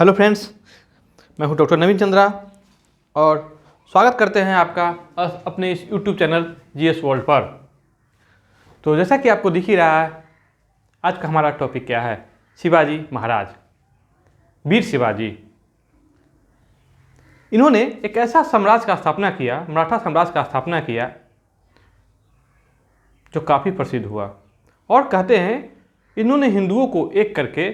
Hello friends, मैं हूं doctor नवीन चंद्रा और स्वागत करते हैं आपका अपने इस यूट्यूब चैनल जीएस वर्ल्ड पर। तो जैसा कि आपको दिख ही रहा है, आज का हमारा टॉपिक क्या है? शिवाजी महाराज, वीर शिवाजी। इन्होंने एक ऐसा साम्राज्य का स्थापना किया, मराठा साम्राज्य का स्थापना किया, जो काफ़ी प्रसिद्ध हुआ। और कहते हैं इन्होंने हिंदुओं को एक करके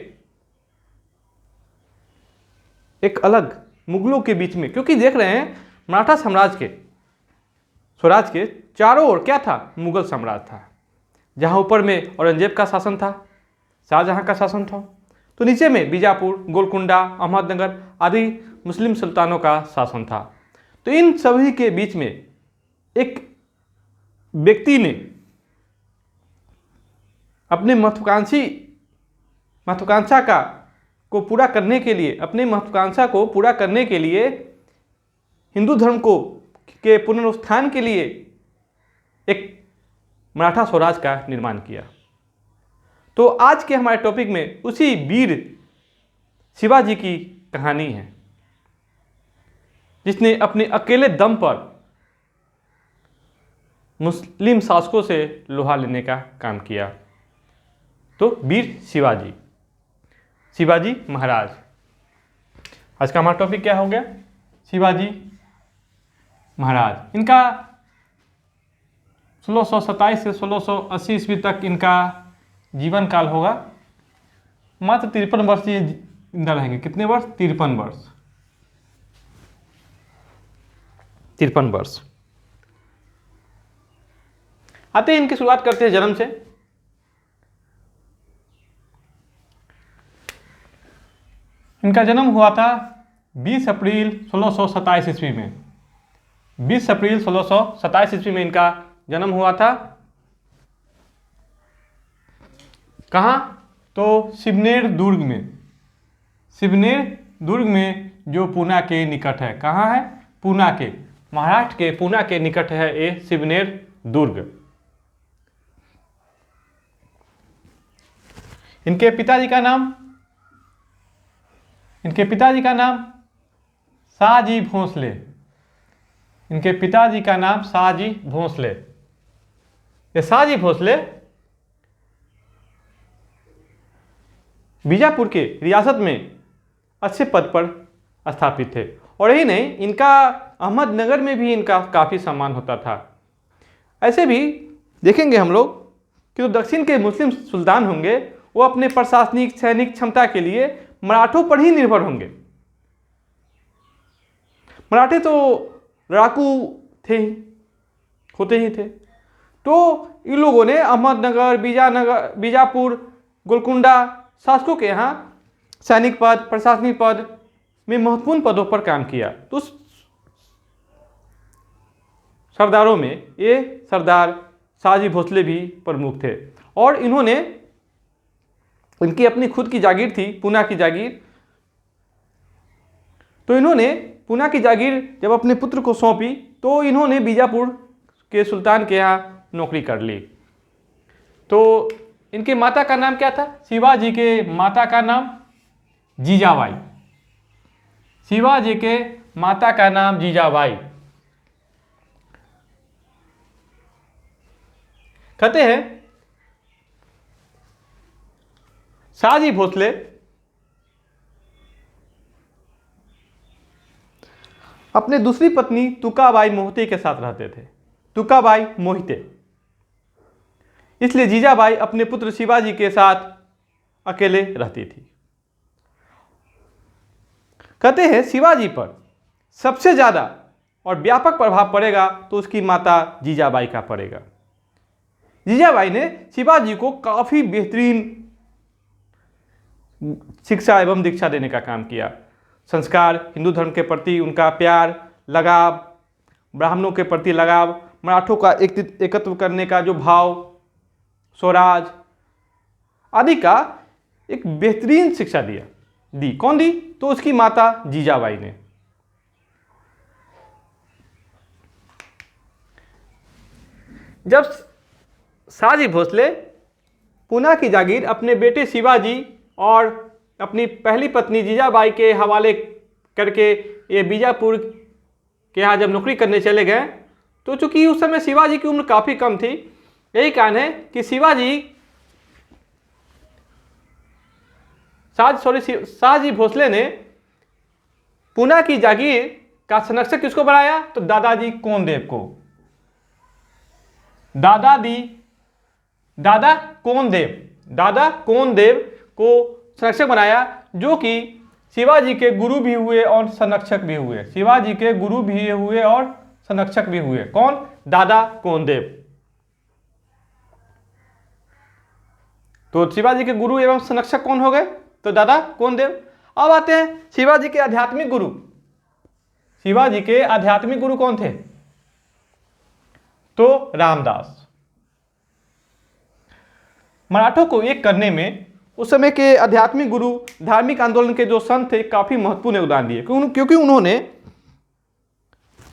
एक अलग मुगलों के बीच में, क्योंकि देख रहे हैं मराठा साम्राज्य के स्वराज के चारों ओर क्या था? मुगल साम्राज्य था, जहाँ ऊपर में औरंगजेब का शासन था, शाहजहाँ का शासन था, तो नीचे में बीजापुर, गोलकुंडा, अहमदनगर आदि मुस्लिम सुल्तानों का शासन था। तो इन सभी के बीच में एक व्यक्ति ने अपने महत्वाकांक्षा को पूरा करने के लिए, अपने महत्वाकांक्षा को पूरा करने के लिए, हिंदू धर्म के पुनरुत्थान के लिए एक मराठा स्वराज का निर्माण किया। तो आज के हमारे टॉपिक में उसी वीर शिवाजी की कहानी है, जिसने अपने अकेले दम पर मुस्लिम शासकों से लोहा लेने का काम किया। तो वीर शिवाजी महाराज। आज का हमारा टॉपिक क्या हो गया? शिवाजी महाराज। इनका 1627 से 1680 ईस्वी तक इनका जीवन काल होगा। मात्र 53 वर्ष ये जिंदा रहेंगे। कितने वर्ष? 53 वर्ष। 53 वर्ष। आते हैं, इनकी शुरुआत करते हैं जन्म से। इनका जन्म हुआ था 20 अप्रैल 1627 ईस्वी में। 20 अप्रैल 1627 ईस्वी में इनका जन्म हुआ था। कहाँ? तो शिवनेर दुर्ग में। शिवनेर दुर्ग में, जो पूना के निकट है। कहाँ है? पूना के, महाराष्ट्र के पूना के निकट है ये शिवनेर दुर्ग। इनके पिताजी का नाम शाहजी भोसले। इनके पिताजी का नाम शाहजी भोसले। ये शाहजी भोसले बीजापुर के रियासत में अच्छे पद पर स्थापित थे। और यही नहीं, इनका अहमदनगर में भी इनका काफ़ी सम्मान होता था। ऐसे भी देखेंगे हम लोग कि जो दक्षिण के मुस्लिम सुल्तान होंगे, वो अपने प्रशासनिक सैनिक क्षमता के लिए मराठों पर ही निर्भर होंगे। मराठे तो लड़ाकू थे ही, होते ही थे। तो इन लोगों ने अहमदनगर, बीजापुर, गोलकुंडा शासकों के यहाँ सैनिक पद, प्रशासनिक पद में महत्वपूर्ण पदों पर काम किया। तो उस सरदारों में ये सरदार शाहजी भोसले भी प्रमुख थे। और इनकी अपनी खुद की जागीर थी, पूना की जागीर। तो इन्होंने पूना की जागीर जब अपने पुत्र को सौंपी, तो इन्होंने बीजापुर के सुल्तान के यहाँ नौकरी कर ली। तो इनके माता का नाम क्या था? शिवाजी के माता का नाम जीजाबाई। शिवाजी के माता का नाम जीजाबाई। कहते हैं शाहजी भोसले अपने दूसरी पत्नी तुकाबाई मोहिते के साथ रहते थे। तुकाबाई मोहिते। इसलिए जीजाबाई अपने पुत्र शिवाजी के साथ अकेले रहती थी। कहते हैं शिवाजी पर सबसे ज़्यादा और व्यापक प्रभाव पड़ेगा तो उसकी माता जीजाबाई का पड़ेगा। जीजाबाई ने शिवाजी को काफ़ी बेहतरीन शिक्षा एवं दीक्षा देने का काम किया। संस्कार, हिंदू धर्म के प्रति उनका प्यार, लगाव, ब्राह्मणों के प्रति लगाव, मराठों का एकत्व करने का जो भाव, स्वराज आदि का एक बेहतरीन शिक्षा दी। कौन दी? तो उसकी माता जीजाबाई ने। जब शाहजी भोसले पूना की जागीर अपने बेटे शिवाजी और अपनी पहली पत्नी जीजाबाई के हवाले करके ये बीजापुर के यहाँ जब नौकरी करने चले गए, तो चूंकि उस समय शिवाजी की उम्र काफ़ी कम थी, यही कारण है कि शाहजी भोसले ने पूना की जागीर का संरक्षक किसको बनाया? तो दादाजी कोंडदेव को। दादा कोंडदेव को संरक्षक बनाया, जो कि शिवाजी के गुरु भी हुए और संरक्षक भी हुए। शिवाजी के गुरु भी हुए और संरक्षक भी हुए। कौन? दादा कोंडदेव। तो शिवाजी के गुरु एवं संरक्षक कौन हो गए? तो दादा कोंडदेव। अब आते हैं शिवाजी के आध्यात्मिक गुरु। शिवाजी के आध्यात्मिक गुरु कौन थे? तो रामदास। मराठों को एक करने में उस समय के आध्यात्मिक गुरु, धार्मिक आंदोलन के जो संत थे, काफी महत्वपूर्ण योगदान दिए, क्योंकि उन्होंने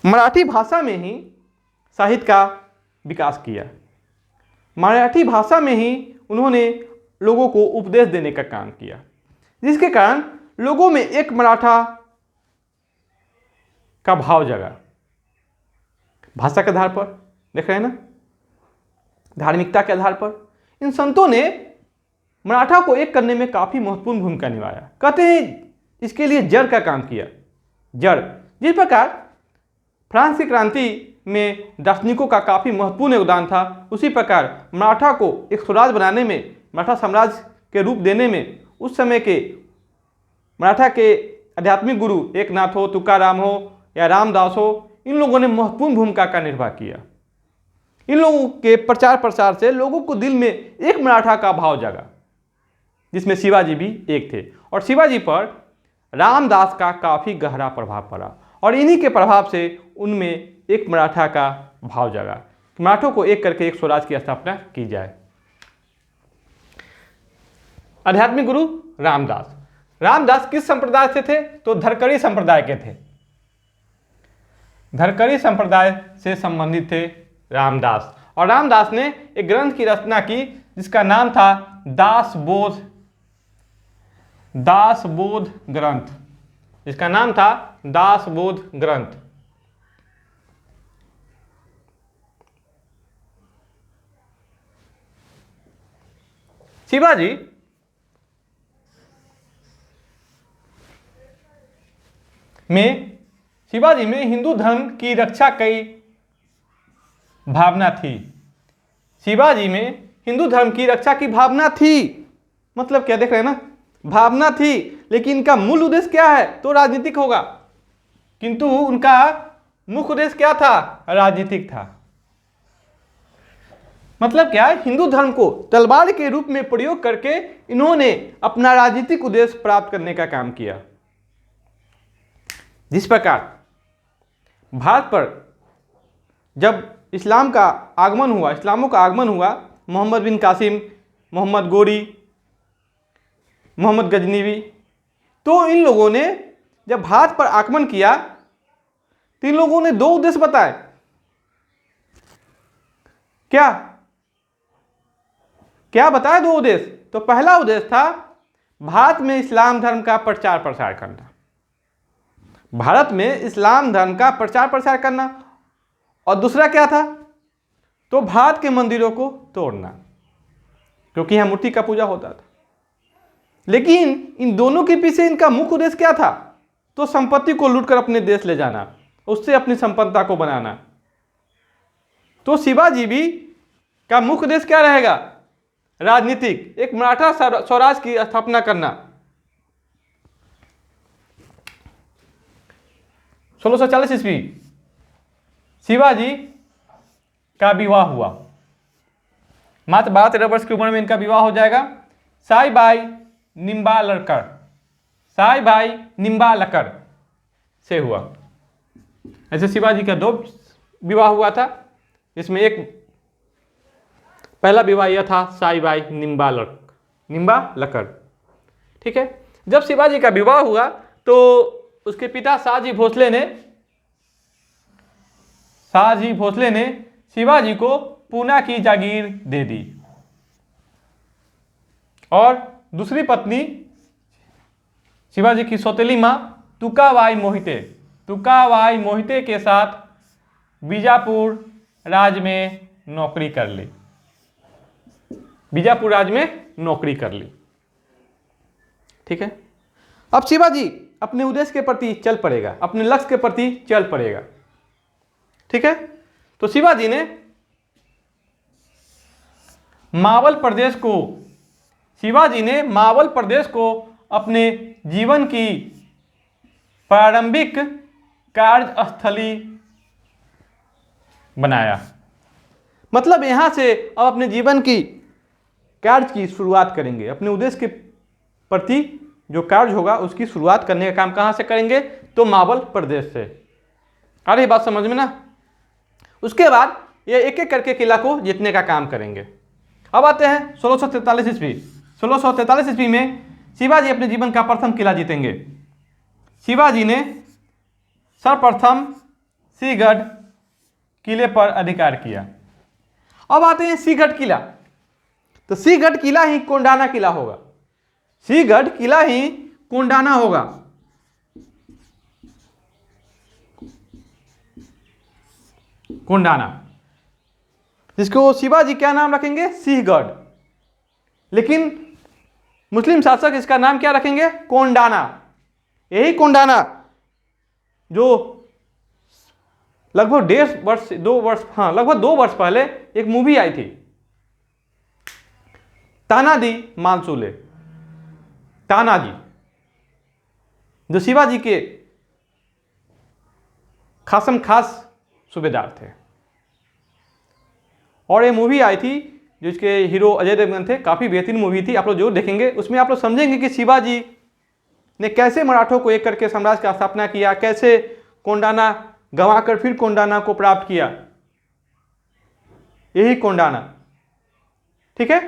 मराठी भाषा में ही साहित्य का विकास किया। मराठी भाषा में ही उन्होंने लोगों को उपदेश देने का काम किया, जिसके कारण लोगों में एक मराठा का भाव जगा। भाषा के आधार पर देख रहे हैं ना, धार्मिकता के आधार पर इन संतों ने मराठा को एक करने में काफी महत्वपूर्ण भूमिका निभाया। कहते हैं इसके लिए जड़ का काम किया। जड़, जिस प्रकार फ्रांस की क्रांति में दार्शनिकों का काफी महत्वपूर्ण योगदान था, उसी प्रकार मराठा को एक स्वराज बनाने में, मराठा साम्राज्य के रूप देने में उस समय के मराठा के आध्यात्मिक गुरु, एक नाथ हो, तुकाराम हो या रामदास हो, इन लोगों ने महत्वपूर्ण भूमिका का निर्वाह किया। इन लोगों के प्रचार प्रसार से लोगों को दिल में एक मराठा का भाव जगा, जिसमें शिवाजी भी एक थे। और शिवाजी पर रामदास का काफी गहरा प्रभाव पड़ा, और इन्हीं के प्रभाव से उनमें एक मराठा का भाव जगा, मराठों को एक करके एक स्वराज की स्थापना की जाए। आध्यात्मिक गुरु रामदास। रामदास किस संप्रदाय से थे? तो धरकरी संप्रदाय के थे। धरकरी संप्रदाय से संबंधित थे रामदास। और रामदास ने एक ग्रंथ की रचना की जिसका नाम था दासबोध ग्रंथ, जिसका नाम था दासबोध ग्रंथ। शिवाजी में हिंदू धर्म की रक्षा की भावना थी। शिवाजी में हिंदू धर्म की रक्षा की भावना थी, मतलब क्या देख रहे हैं ना, भावना थी। लेकिन इनका मूल उद्देश्य क्या है? तो राजनीतिक होगा, किंतु उनका मुख्य उद्देश्य क्या था? राजनीतिक था। मतलब क्या है? हिंदू धर्म को तलवार के रूप में प्रयोग करके इन्होंने अपना राजनीतिक उद्देश्य प्राप्त करने का काम किया। जिस प्रकार भारत पर जब इस्लामों का आगमन हुआ, मोहम्मद बिन कासिम, मोहम्मद गोरी, मोहम्मद गजनीवी, तो इन लोगों ने जब भारत पर आक्रमण किया तो इन लोगों ने दो उद्देश्य बताए। क्या बताया? दो उद्देश्य। तो पहला उद्देश्य था भारत में इस्लाम धर्म का प्रचार प्रसार करना, भारत में इस्लाम धर्म का प्रचार प्रसार करना। और दूसरा क्या था? तो भारत के मंदिरों को तोड़ना, क्योंकि यहां मूर्ति का पूजा होता था। लेकिन इन दोनों के पीछे इनका मुख्य उद्देश्य क्या था? तो संपत्ति को लूटकर अपने देश ले जाना, उससे अपनी संपन्नता को बनाना। तो शिवाजी भी का मुख्य उद्देश्य क्या रहेगा? राजनीतिक, एक मराठा स्वराज की स्थापना करना। 1640 ईस्वी शिवाजी का विवाह हुआ। मात्र 12-13 वर्ष की उम्र में इनका विवाह हो जाएगा साईबाई निम्बालकर से हुआ। ऐसे शिवाजी का 2 विवाह हुआ था, इसमें एक पहला विवाह यह था साईबाई निम्बालकर। ठीक है। जब शिवाजी का विवाह हुआ तो उसके पिता शाहजी भोसले ने शिवाजी को पूना की जागीर दे दी और दूसरी पत्नी शिवाजी की सौतेली माँ तुकाबाई मोहिते के साथ बीजापुर राज में नौकरी कर ली। बीजापुर राज में नौकरी कर ली। ठीक है, अब शिवाजी अपने उद्देश्य के प्रति चल पड़ेगा, अपने लक्ष्य के प्रति चल पड़ेगा। ठीक है, तो शिवाजी ने मावल प्रदेश को अपने जीवन की प्रारंभिक कार्यस्थली बनाया। मतलब यहां से अब अपने जीवन की कार्य की शुरुआत करेंगे, अपने उद्देश्य के प्रति जो कार्य होगा उसकी शुरुआत करने का काम कहां से करेंगे, तो मावल प्रदेश से। आ रही बात समझ में ना। उसके बाद ये एक एक करके किला को जीतने का काम करेंगे। अब आते हैं 1643 ईस्वी। 1643 ईस्वी में शिवाजी अपने जीवन का प्रथम किला जीतेंगे। शिवाजी ने सर्वप्रथम सिंहगढ़ किले पर अधिकार किया। अब आते हैं सिंहगढ़ किला। तो सिंहगढ़ किला ही कोंडाना किला होगा। सिंहगढ़ किला ही कोंडाना होगा। कोंडाना, जिसको शिवाजी क्या नाम रखेंगे, सिंहगढ़। लेकिन मुस्लिम शासक इसका नाम क्या रखेंगे, कोंडाना। यही कोंडाना जो लगभग 2 वर्ष पहले एक मूवी आई थी, तानाजी मालसुले, तानाजी, जो शिवाजी के खासम खास सूबेदार थे। और ये मूवी आई थी जिसके हीरो अजय देवगन थे। काफ़ी बेहतरीन मूवी थी, आप लोग जरूर देखेंगे। उसमें आप लोग समझेंगे कि शिवाजी ने कैसे मराठों को एक करके साम्राज्य का स्थापना किया, कैसे कोंडाना गंवाकर फिर कोंडाना को प्राप्त किया। यही कोंडाना। ठीक है,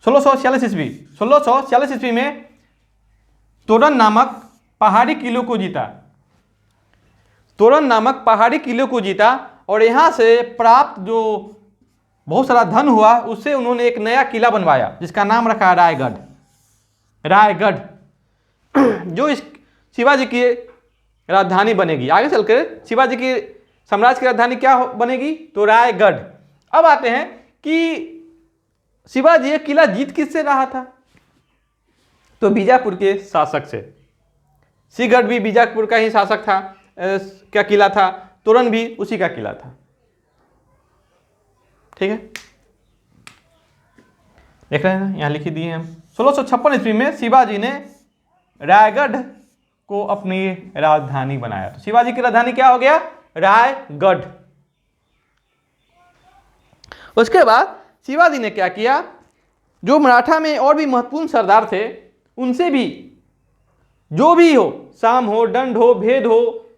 1646 ईस्वी में तोरण नामक पहाड़ी किले को जीता। तोरण नामक पहाड़ी किले को जीता और यहाँ से प्राप्त जो बहुत सारा धन हुआ उससे उन्होंने एक नया किला बनवाया जिसका नाम रखा रायगढ़। रायगढ़ जो इस शिवाजी की राजधानी बनेगी। आगे चलकर शिवाजी की साम्राज्य की राजधानी क्या बनेगी, तो रायगढ़। अब आते हैं कि शिवाजी ये किला जीत किससे रहा था, तो बीजापुर के शासक से। सिंहगढ़ भी बीजापुर का ही शासक था, क्या किला था, तोरण भी उसी का किला था। ठीक है, देख रहे हैं यहां लिखी दिए हम। 1656 ईस्वी में शिवाजी ने रायगढ़ को अपनी राजधानी बनाया। तो शिवाजी की राजधानी क्या हो गया, रायगढ़। उसके बाद शिवाजी ने क्या किया, जो मराठा में और भी महत्वपूर्ण सरदार थे उनसे भी जो भी हो, साम हो, दंड हो, भेद हो,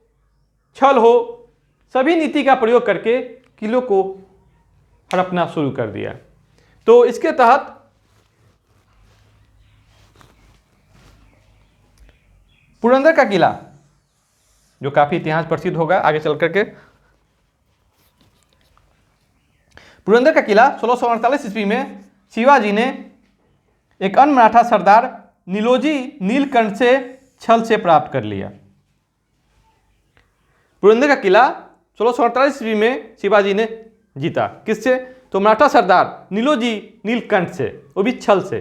छल हो, सभी नीति का प्रयोग करके किलों को हड़पना शुरू कर दिया। तो इसके तहत पुरंदर का किला, जो काफी इतिहास प्रसिद्ध होगा आगे चल करके, पुरंदर का किला 1648 ईस्वी में शिवाजी ने एक अन्य मराठा सरदार नीलोजी नीलकंठ से छल से प्राप्त कर लिया। पुरंदर का किला 1648 ईस्वी में शिवाजी ने जीता। किससे, तो मराठा सरदार नीलोजी नीलकंठ से, वो भी छल से।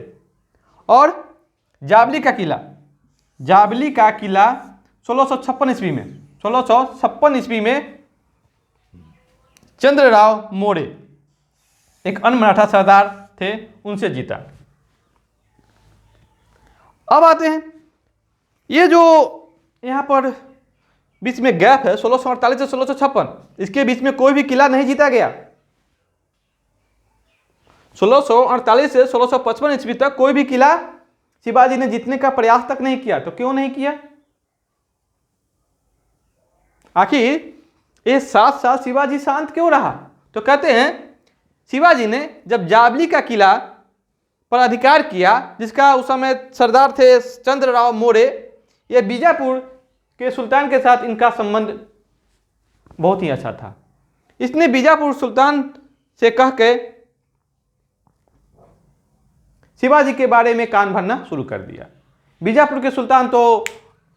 और जावली का किला 1656 ईस्वी में 1656 ईस्वी में चंद्रराव मोरे, एक अन्य मराठा सरदार थे, उनसे जीता। अब आते हैं ये जो यहाँ पर बीच में गैप है 1648 से 1656, इसके बीच में कोई भी किला नहीं जीता गया। 1648 से 1655 ईस्वी तक कोई भी किला शिवाजी ने जीतने का प्रयास तक नहीं किया। तो क्यों नहीं किया, आखिर ये 7 साल शिवाजी शांत क्यों रहा, तो कहते हैं शिवाजी ने जब जावली का किला पर अधिकार किया, जिसका उस समय सरदार थे चंद्रराव मोरे, यह बीजापुर के सुल्तान के साथ इनका संबंध बहुत ही अच्छा था। इसने बीजापुर सुल्तान से कह के शिवाजी के बारे में कान भरना शुरू कर दिया। बीजापुर के सुल्तान तो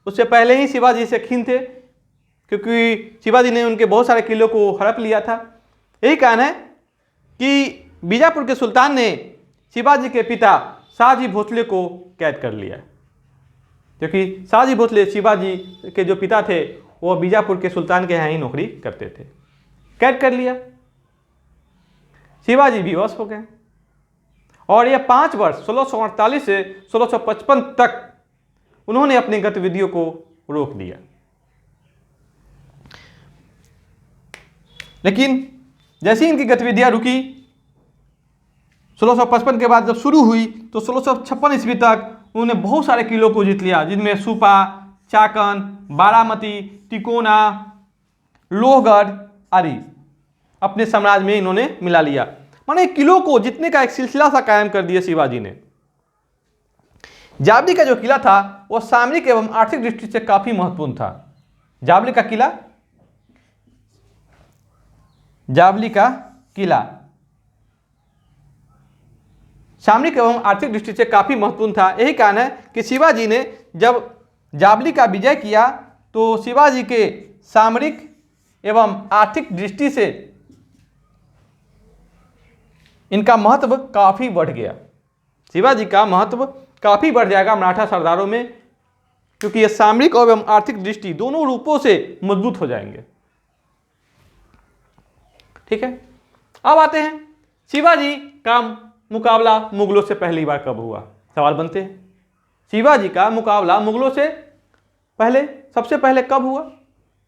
उससे पहले ही शिवाजी से खीन थे, क्योंकि शिवाजी ने उनके बहुत सारे किलों को हड़प लिया था। यही कारण है कि बीजापुर के सुल्तान ने शिवाजी के पिता शाहजी भोसले को कैद कर लिया, क्योंकि शाहजी भोसले शिवाजी के जो पिता थे वो बीजापुर के सुल्तान के यहाँ ही नौकरी करते थे। कैद कर लिया, शिवाजी विवश हो गए और ये 5 वर्ष 1648 से 1655 तक उन्होंने अपनी गतिविधियों को रोक दिया। लेकिन जैसे ही इनकी गतिविधियां रुकी, 1655 के बाद जब शुरू हुई तो 1656 ईस्वी तक उन्होंने बहुत सारे किलों को जीत लिया, जिनमें सुपा, चाकन, बारामती, तिकोना, लोहगढ़ आदि अपने साम्राज्य में इन्होंने मिला लिया। माने किलों को जीतने का एक सिलसिला सा कायम कर दिया शिवाजी ने। जावली का जो किला था वो सामरिक एवं आर्थिक दृष्टि से काफी महत्वपूर्ण था। जावली का किला सामरिक एवं आर्थिक दृष्टि से काफी महत्वपूर्ण था। यही कारण है कि शिवाजी ने जब जावली का विजय किया तो शिवाजी के सामरिक एवं आर्थिक दृष्टि से इनका महत्व काफी बढ़ गया। शिवाजी का महत्व काफी बढ़ जाएगा मराठा सरदारों में, क्योंकि ये सामरिक एवं आर्थिक दृष्टि दोनों रूपों से मजबूत हो जाएंगे। ठीक है, अब आते हैं शिवाजी का मुकाबला मुगलों से पहली बार कब हुआ। सवाल बनते हैं, शिवाजी का मुकाबला मुगलों से सबसे पहले कब हुआ?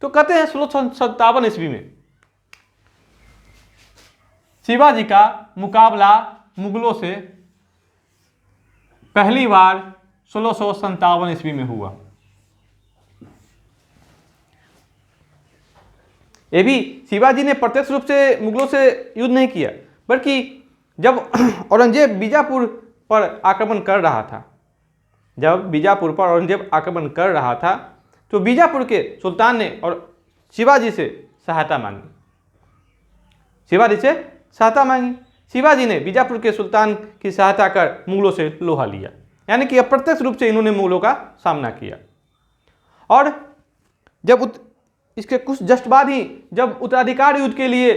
तो कहते हैं 1657 ईस्वी में शिवाजी का मुकाबला मुगलों से पहली बार 1657 ईस्वी में हुआ। ये भी शिवाजी ने प्रत्यक्ष रूप से मुगलों से युद्ध नहीं किया, बल्कि जब औरंगजेब बीजापुर पर आक्रमण कर रहा था, तो बीजापुर के सुल्तान ने और शिवाजी से सहायता मांगी। शिवाजी ने बीजापुर के सुल्तान की सहायता कर मुगलों से लोहा लिया, यानी कि अप्रत्यक्ष रूप से इन्होंने मुगलों का सामना किया। और जब इसके कुछ जस्ट बाद ही जब उत्तराधिकार युद्ध के लिए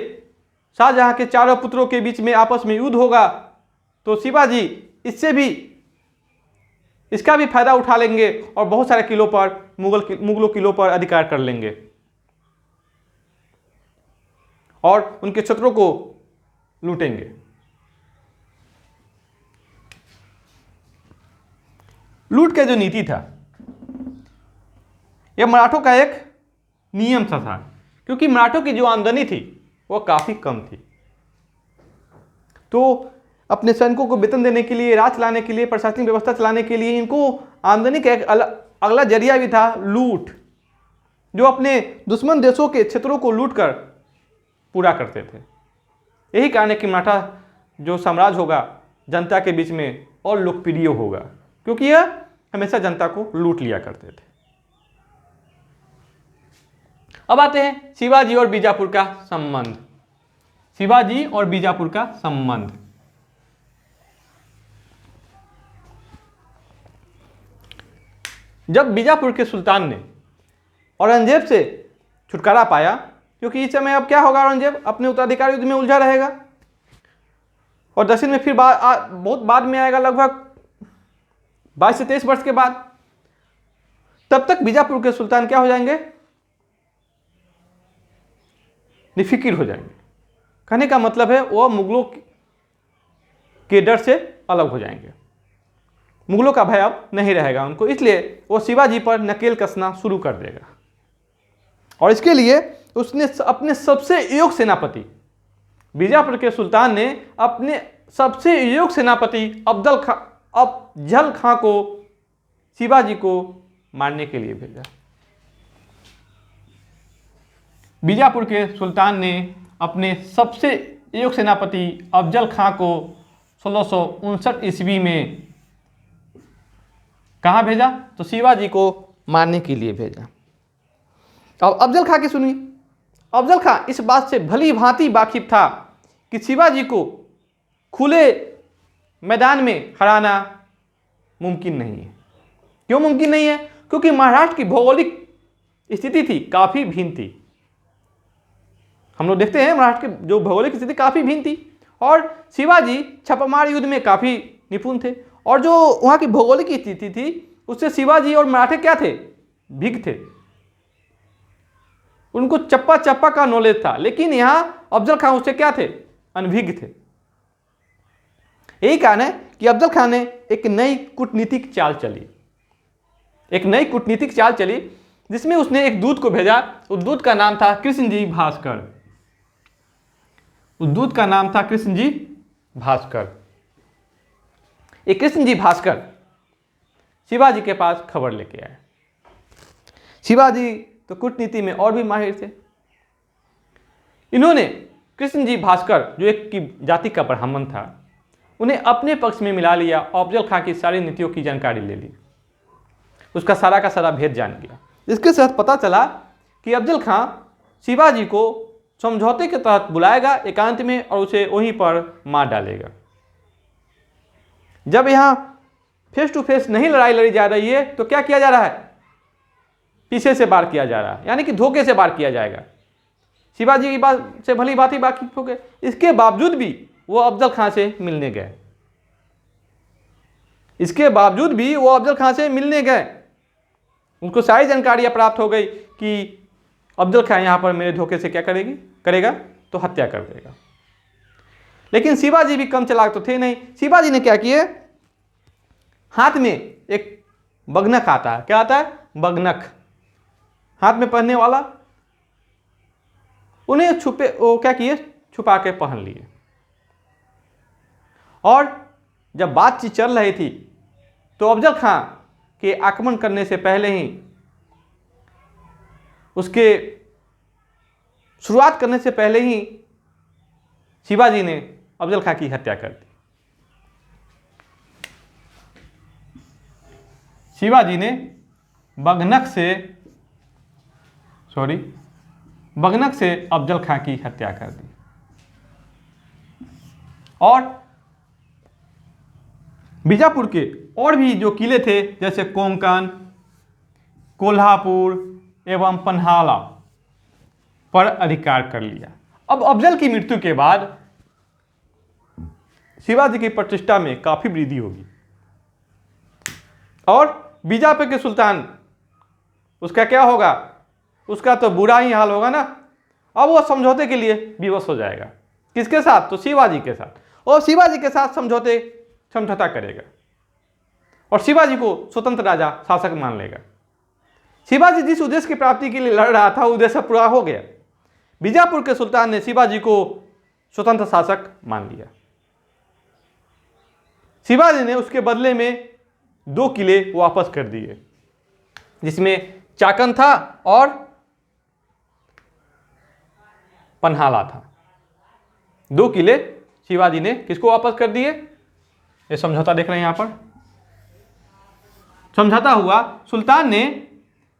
शाहजहां के चारों पुत्रों के बीच में आपस में युद्ध होगा, तो शिवाजी इसका भी फायदा उठा लेंगे और बहुत सारे किलों पर मुगलों किलों पर अधिकार कर लेंगे और उनके क्षेत्रों को लूटेंगे। लूट का जो नीति था, यह मराठों का एक नियम सा था, क्योंकि मराठों की जो आमदनी थी वो काफी कम थी। तो अपने सैनिकों को वेतन देने के लिए, राज चलाने के लिए, प्रशासनिक व्यवस्था चलाने के लिए इनको आमदनी का एक अगला जरिया भी था लूट, जो अपने दुश्मन देशों के क्षेत्रों को लूट कर पूरा करते थे। यही कारण है कि मराठा जो साम्राज्य होगा जनता के बीच में और लोकप्रिय होगा, क्योंकि यह हमेशा जनता को लूट लिया करते थे। अब आते हैं शिवाजी और बीजापुर का संबंध। जब बीजापुर के सुल्तान ने औरंगजेब से छुटकारा पाया, क्योंकि इस समय अब क्या होगा, औरंगजेब अपने उत्तराधिकार युद्ध में उलझा रहेगा और दक्षिण में फिर बहुत बाद में आएगा, लगभग 22 से 23 वर्ष के बाद। तब तक बीजापुर के सुल्तान क्या हो जाएंगे, निफिकिर हो जाएंगे। कहने का मतलब है वो मुगलों के डर से अलग हो जाएंगे, मुगलों का भय अब नहीं रहेगा उनको, इसलिए वो शिवाजी पर नकेल कसना शुरू कर देगा। और इसके लिए उसने अपने सबसे योग्य सेनापति, बीजापुर के सुल्तान ने अपने सबसे योग्य सेनापति अफजल खां को शिवाजी को मारने के लिए भेजा। बीजापुर के सुल्तान ने अपने सबसे योग्य सेनापति अफजल खां को 1659 ईस्वी में कहाँ भेजा, तो शिवाजी को मारने के लिए भेजा। अब अफजल खां की सुनिए। अफजल खां इस बात से भली भांति वाकिफ था कि शिवाजी को खुले मैदान में हराना मुमकिन नहीं है। क्यों मुमकिन नहीं है? क्योंकि महाराष्ट्र की भौगोलिक स्थिति थी काफ़ी भिन्न थी। हम लोग देखते हैं महाराष्ट्र की जो भौगोलिक स्थिति काफ़ी भिन्न थी और शिवाजी छापामार युद्ध में काफ़ी निपुण थे और जो वहाँ की भौगोलिक स्थिति थी उससे शिवाजी और मराठे क्या थे? भीग थे। उनको चप्पा चप्पा का नॉलेज था, लेकिन यहाँ अफजल खान उससे क्या थे? अनभिज्ञ थे। यही कारण है कि अफजल खान ने एक नई कूटनीतिक चाल चली, जिसमें उसने एक दूत को भेजा। उस दूत का नाम था कृष्णजी भास्कर। एक कृष्णजी भास्कर शिवाजी के पास खबर लेके आए। शिवाजी तो कूटनीति में और भी माहिर थे। इन्होंने कृष्णजी भास्कर, जो एक की जाति का ब्राह्मण था, उन्हें अपने पक्ष में मिला लिया। अफजल खां की सारी नीतियों की जानकारी ले ली, उसका सारा का सारा भेद जान लिया। इसके साथ पता चला कि अफजल खां शिवाजी को समझौते के तहत बुलाएगा एकांत में और उसे वहीं पर मार डालेगा। जब यहाँ फेस टू फेस नहीं लड़ाई लड़ी जा रही है तो क्या किया जा रहा है? पीछे से वार किया जा रहा है, यानी कि धोखे से वार किया जाएगा। शिवाजी की बात से भली बात ही वाकिफ हो गए। इसके बावजूद भी वो अफजल खां से मिलने गए। उनको सारी जानकारियां प्राप्त हो गई कि अफजल खां यहाँ पर मेरे धोखे से क्या करेगा तो हत्या कर देगा। लेकिन शिवाजी भी कम चालाक तो थे नहीं। शिवाजी ने क्या किए? हाथ में एक बगनक आता है। क्या आता है? बगनक, हाथ में पहनने वाला। उन्हें छुपा के पहन लिए। और जब बातचीत चल रही थी तो अफजल खां के आक्रमण करने से पहले ही, उसके शुरुआत करने से पहले ही शिवाजी ने अफजल खां की हत्या कर दी। शिवाजी ने बगनक से अफजल खां की हत्या कर दी। और बीजापुर के और भी जो किले थे, जैसे कोंकण, कोल्हापुर एवं पन्हाला पर अधिकार कर लिया। अब अफजल की मृत्यु के बाद शिवाजी की प्रतिष्ठा में काफी वृद्धि होगी और बीजापुर के सुल्तान, उसका क्या होगा? उसका तो बुरा ही हाल होगा ना। अब वो समझौते के लिए विवश हो जाएगा। किसके साथ? तो शिवाजी के साथ। और शिवाजी के साथ समझौता करेगा और शिवाजी को स्वतंत्र राजा शासक मान लेगा। शिवाजी जिस उद्देश्य की प्राप्ति के लिए लड़ रहा था, उद्देश्य पूरा हो गया। बीजापुर के सुल्तान ने शिवाजी को स्वतंत्र शासक मान लिया। शिवाजी ने उसके बदले में 2 किले वापस कर दिए, जिसमें चाकन था और पन्हाला था। 2 किले शिवाजी ने किसको वापस कर दिए? ये समझौता देख रहे हैं यहाँ पर। समझौता हुआ, सुल्तान ने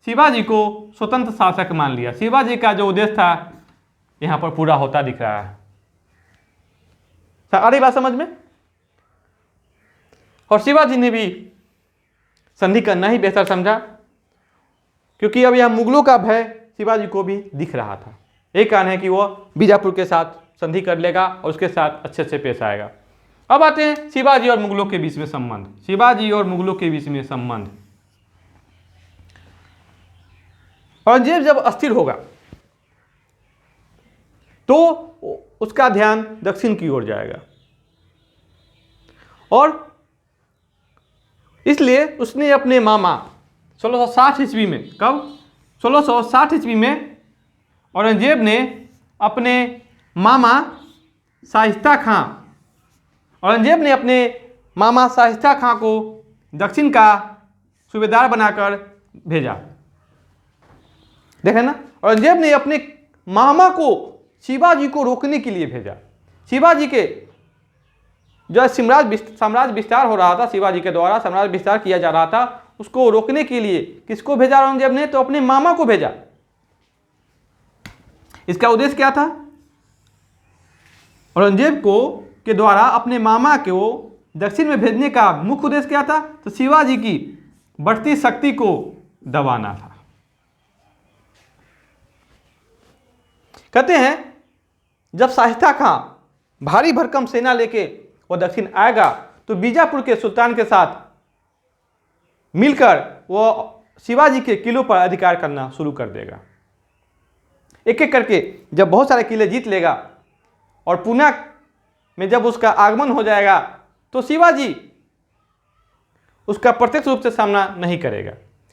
शिवाजी को स्वतंत्र शासक मान लिया। शिवाजी का जो उद्देश्य था यहाँ पर पूरा होता दिख रहा है। आ रही बात समझ में? और शिवाजी ने भी संधि करना ही बेहतर समझा, क्योंकि अब यह मुगलों का भय शिवाजी को भी दिख रहा था। एक कारण है कि वह बीजापुर के साथ संधि कर लेगा और उसके साथ अच्छे से पेश आएगा। अब आते हैं शिवाजी और मुगलों के बीच में संबंध। औरंगजेब जब अस्थिर होगा तो उसका ध्यान दक्षिण की ओर जाएगा और इसलिए उसने अपने मामा 1660 ईस्वी में, कब? 1660 ईस्वी में औरंगजेब ने अपने मामा शाइस्ता खां को दक्षिण का सूबेदार बनाकर भेजा। देखें ना, औरंगजेब ने अपने मामा को शिवाजी को रोकने के लिए भेजा। शिवाजी के जो साम्राज्य विस्तार हो रहा था, शिवाजी के द्वारा साम्राज्य विस्तार किया जा रहा था, उसको रोकने के लिए किसको भेजा औरंगजेब ने? तो अपने मामा को भेजा। इसका उद्देश्य क्या था? औरंगजेब के द्वारा अपने मामा को दक्षिण में भेजने का मुख्य उद्देश्य क्या था? तो शिवाजी की बढ़ती शक्ति को दबाना था। कहते हैं जब शाइस्ता खां भारी भरकम सेना लेके वो दक्षिण आएगा तो बीजापुर के सुल्तान के साथ मिलकर वो शिवाजी के किलों पर अधिकार करना शुरू कर देगा। एक एक करके जब बहुत सारे किले जीत लेगा और पूना में जब उसका आगमन हो जाएगा तो शिवाजी उसका प्रत्यक्ष रूप से सामना नहीं करेगा,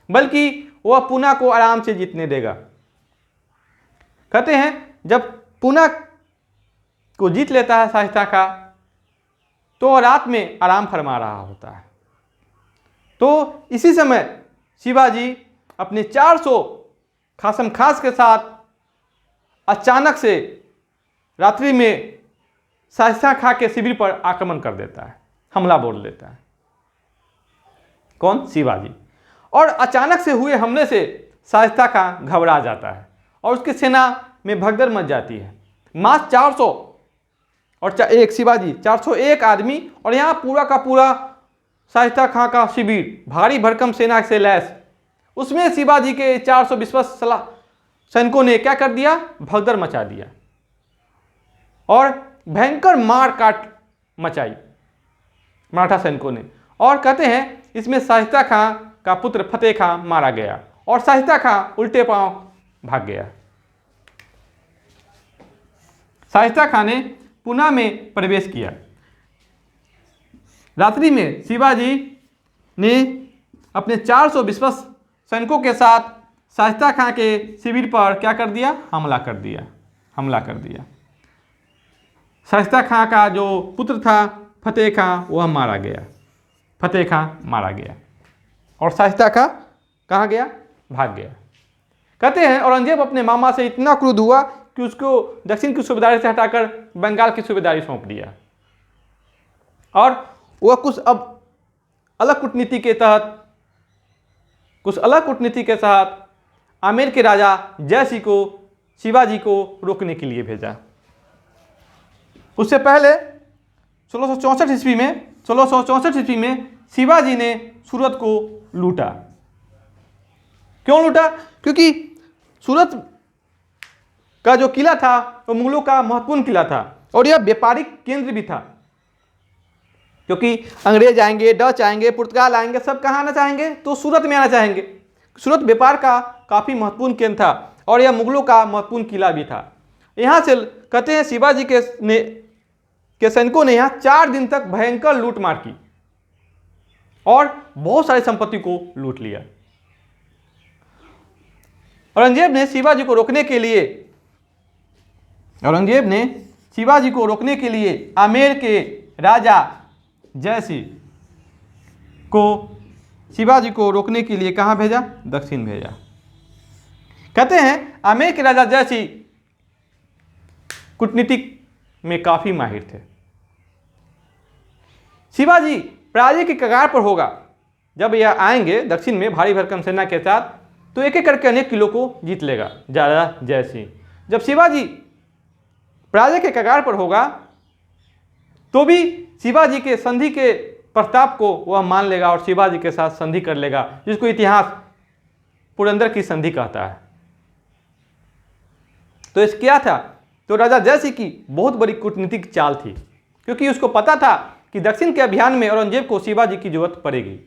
बल्कि वह पूना को आराम से जीतने देगा। कहते हैं जब पूना को जीत लेता है शाइस्ता खां तो रात में आराम फरमा रहा होता है। तो इसी समय शिवाजी अपने 400 खासम खास के साथ अचानक से रात्रि में शाइस्ता खां के शिविर पर आक्रमण कर देता है, हमला बोल देता है। कौन? शिवाजी। और अचानक से हुए हमले से शाइस्ता खां घबरा जाता है और उसकी सेना में भगदड़ मच जाती है। मात्र 400 और एक शिवाजी 401 आदमी और यहाँ पूरा का पूरा शाइस्ता खां का शिविर भारी भरकम सेना से लैस, उसमें शिवाजी के 400 विश्वस्त सैनिकों ने क्या कर दिया? भगदड़ मचा दिया और भयंकर मार काट मचाई मराठा सैनिकों ने। और कहते हैं इसमें शाइस्ता खां का पुत्र फतेह खां मारा गया और शाइस्ता खां उल्टे पांव भाग गया। शाइस्ता खां ने पूना में प्रवेश किया। रात्रि में शिवाजी ने अपने 400 विश्वस्त सैनिकों के साथ शाइस्ता खां के शिविर पर क्या कर दिया? हमला कर दिया। शाइस्ता खां का जो पुत्र था फतेह खां वह मारा गया। फतेह खां मारा गया और शाइस्ता खां कहाँ गया? भाग गया। कहते हैं औरंगजेब अपने मामा से इतना क्रुद्ध हुआ कि उसको दक्षिण की सूबेदारी से हटाकर बंगाल की सूबेदारी सौंप दिया और वह कुछ अलग कूटनीति के तहत आमेर के राजा जयसिंह को शिवाजी को रोकने के लिए भेजा। उससे पहले 1664 ईस्वी में शिवाजी ने सूरत को लूटा। क्यों लूटा? क्योंकि सूरत का जो किला था वो मुगलों का महत्वपूर्ण किला था और यह व्यापारिक केंद्र भी था, क्योंकि अंग्रेज आएंगे, डच आएंगे, पुर्तगाल आएंगे, सब कहाँ आना चाहेंगे? तो सूरत में आना चाहेंगे। सूरत व्यापार का काफ़ी महत्वपूर्ण केंद्र था और यह मुगलों का महत्वपूर्ण किला भी था। यहाँ से कहते हैं शिवाजी के सैनिकों ने यहाँ 4 दिन तक भयंकर लूटमार की और बहुत सारी संपत्ति को लूट लिया। औरंगजेब ने शिवाजी को रोकने के लिए आमेर के राजा जयसिंह को शिवाजी को रोकने के लिए कहाँ भेजा? दक्षिण भेजा। कहते हैं आमेर के राजा जयसिंह कूटनीतिक में काफ़ी माहिर थे। शिवाजी पराजय के कगार पर होगा जब यह आएंगे दक्षिण में भारी भरकम सेना के साथ, तो एक एक करके अनेक किलों को जीत लेगा राजा जयसिंह। जब शिवाजी पराजय के कगार पर होगा तो भी शिवाजी के संधि के प्रस्ताव को वह मान लेगा और शिवाजी के साथ संधि कर लेगा, जिसको इतिहास पुरंदर की संधि कहता है। तो इस क्या था? तो राजा जयसिंह की बहुत बड़ी कूटनीतिक चाल थी, क्योंकि उसको पता था कि दक्षिण के अभियान में औरंगजेब को शिवाजी की जरूरत पड़ेगी।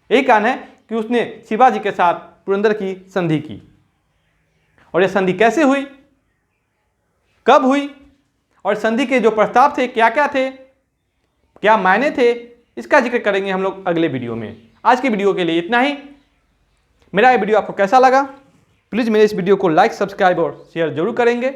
यही कारण है कि उसने शिवाजी के साथ पुरंदर की संधि की। और यह संधि कैसे हुई, कब हुई और संधि के जो प्रस्ताव थे क्या क्या थे, क्या मायने थे, इसका जिक्र करेंगे हम लोग अगले वीडियो में। आज की वीडियो के लिए इतना ही। मेरा ये वीडियो आपको कैसा लगा? प्लीज़ मेरे इस वीडियो को लाइक, सब्सक्राइब और शेयर जरूर करेंगे।